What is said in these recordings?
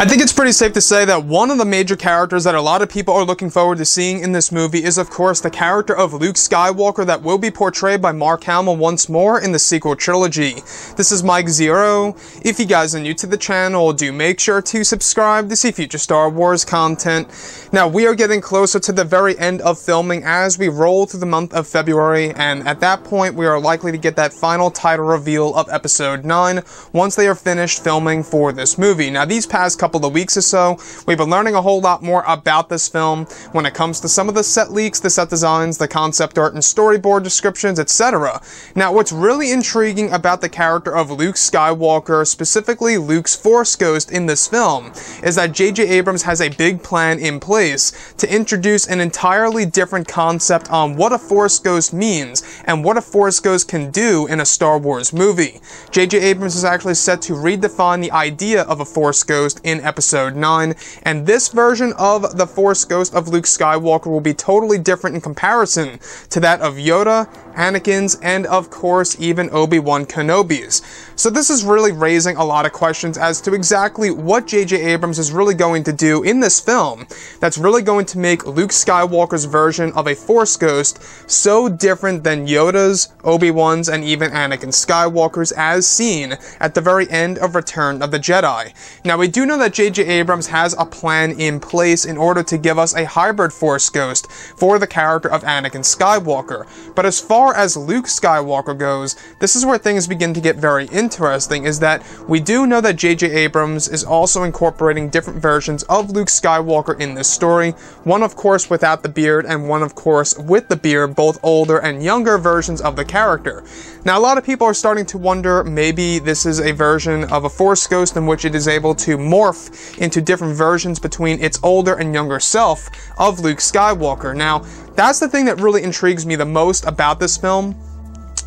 I think it's pretty safe to say that one of the major characters that a lot of people are looking forward to seeing in this movie is, of course, the character of Luke Skywalker that will be portrayed by Mark Hamill once more in the sequel trilogy. This is Mike Zero. If you guys are new to the channel, do make sure to subscribe to see future Star Wars content. Now, we are getting closer to the very end of filming as we roll through the month of February, and at that point, we are likely to get that final title reveal of Episode 9 once they are finished filming for this movie. Now, these past couple of weeks or so, we've been learning a whole lot more about this film when it comes to some of the set leaks, the set designs, the concept art and storyboard descriptions, etc. Now, what's really intriguing about the character of Luke Skywalker, specifically Luke's Force Ghost in this film, is that J.J. Abrams has a big plan in place to introduce an entirely different concept on what a Force Ghost means and what a Force Ghost can do in a Star Wars movie. J.J. Abrams is actually set to redefine the idea of a Force Ghost in Episode 9, and this version of the Force Ghost of Luke Skywalker will be totally different in comparison to that of Yoda, Anakin's, and of course even Obi-Wan Kenobi's. So this is really raising a lot of questions as to exactly what J.J. Abrams is really going to do in this film that's really going to make Luke Skywalker's version of a Force Ghost so different than Yoda's, Obi-Wan's, and even Anakin Skywalker's as seen at the very end of Return of the Jedi. Now, we do know that J.J. Abrams has a plan in place in order to give us a hybrid Force Ghost for the character of Anakin Skywalker, but as far as Luke Skywalker goes, this is where things begin to get very interesting, is that we do know that J.J. Abrams is also incorporating different versions of Luke Skywalker in this story, one of course without the beard and one of course with the beard, both older and younger versions of the character. Now, a lot of people are starting to wonder maybe this is a version of a Force Ghost in which it is able to morph into different versions between its older and younger self of Luke Skywalker. Now, that's the thing that really intrigues me the most about this film,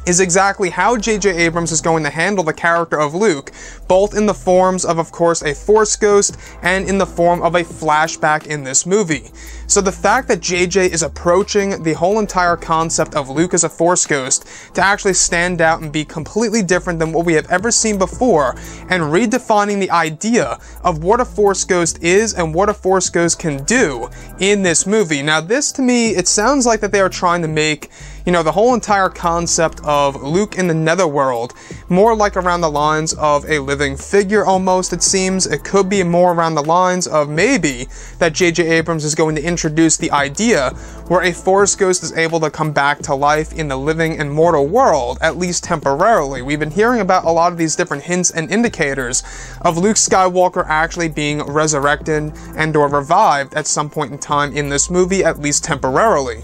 is exactly how J.J. Abrams is going to handle the character of Luke, both in the forms of course, a Force Ghost and in the form of a flashback in this movie. So the fact that J.J. is approaching the whole entire concept of Luke as a Force Ghost to actually stand out and be completely different than what we have ever seen before, and redefining the idea of what a Force Ghost is and what a Force Ghost can do in this movie. Now, this to me, it sounds like that they are trying to make, you know, the whole entire concept of Luke in the netherworld more like around the lines of a living figure almost, it seems. It could be more around the lines of maybe that J.J. Abrams is going to introduce the idea where a Force Ghost is able to come back to life in the living and mortal world, at least temporarily. We've been hearing about a lot of these different hints and indicators of Luke Skywalker actually being resurrected and or revived at some point in time in this movie, at least temporarily.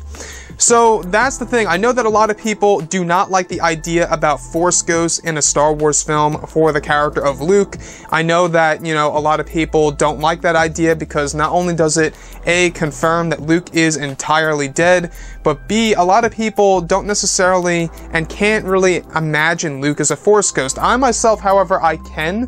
So that's the thing. I know that a lot of people do not like the idea about Force Ghosts in a Star Wars film for the character of Luke. I know that, you know, a lot of people don't like that idea because not only does it A, confirm that Luke is entirely dead, but B, a lot of people don't necessarily and can't really imagine Luke as a Force Ghost. I myself, however, I can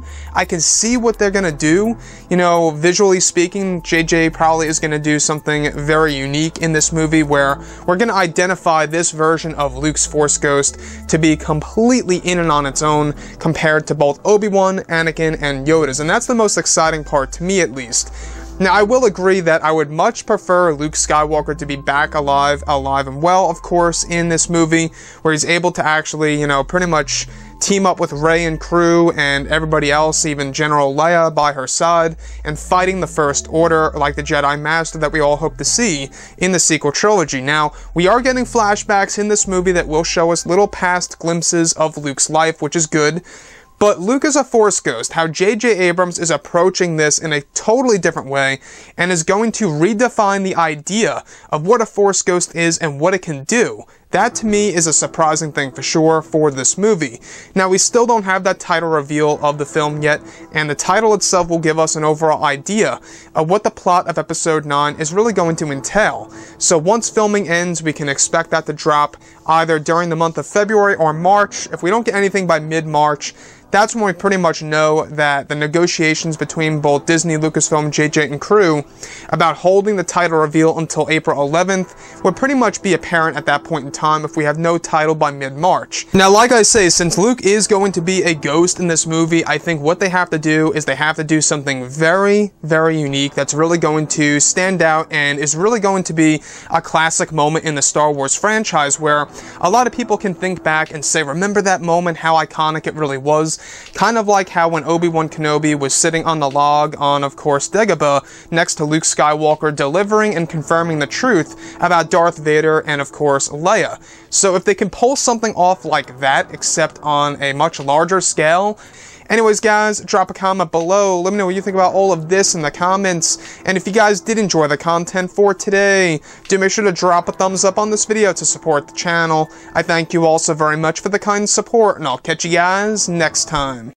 see what they're gonna do. You know, visually speaking, JJ probably is gonna do something very unique in this movie where we're going to identify this version of Luke's Force Ghost to be completely in and on its own compared to both Obi-Wan, Anakin, and Yoda's, and that's the most exciting part to me, at least. Now, I will agree that I would much prefer Luke Skywalker to be back alive and well, of course, in this movie, where he's able to actually, you know, pretty much team up with Rey and crew and everybody else, even General Leia by her side, and fighting the First Order like the Jedi Master that we all hope to see in the sequel trilogy. Now, we are getting flashbacks in this movie that will show us little past glimpses of Luke's life, which is good. But Luke is a Force Ghost, how J.J. Abrams is approaching this in a totally different way and is going to redefine the idea of what a Force Ghost is and what it can do. That to me is a surprising thing for sure for this movie. Now, we still don't have that title reveal of the film yet, and the title itself will give us an overall idea of what the plot of Episode 9 is really going to entail. So once filming ends, we can expect that to drop either during the month of February or March. If we don't get anything by mid-March, that's when we pretty much know that the negotiations between both Disney, Lucasfilm, JJ, and crew about holding the title reveal until April 11th would pretty much be apparent at that point in time. time if we have no title by mid-March. Now, like I say, since Luke is going to be a ghost in this movie, I think what they have to do is they have to do something very, very unique that's really going to stand out and is really going to be a classic moment in the Star Wars franchise where a lot of people can think back and say, remember that moment, how iconic it really was? Kind of like how when Obi-Wan Kenobi was sitting on the log on, of course, Dagobah, next to Luke Skywalker, delivering and confirming the truth about Darth Vader and, of course, Leia. So if they can pull something off like that, except on a much larger scale. Anyways, guys, drop a comment below. Let me know what you think about all of this in the comments. And if you guys did enjoy the content for today, do make sure to drop a thumbs up on this video to support the channel. I thank you all so very much for the kind support, and I'll catch you guys next time.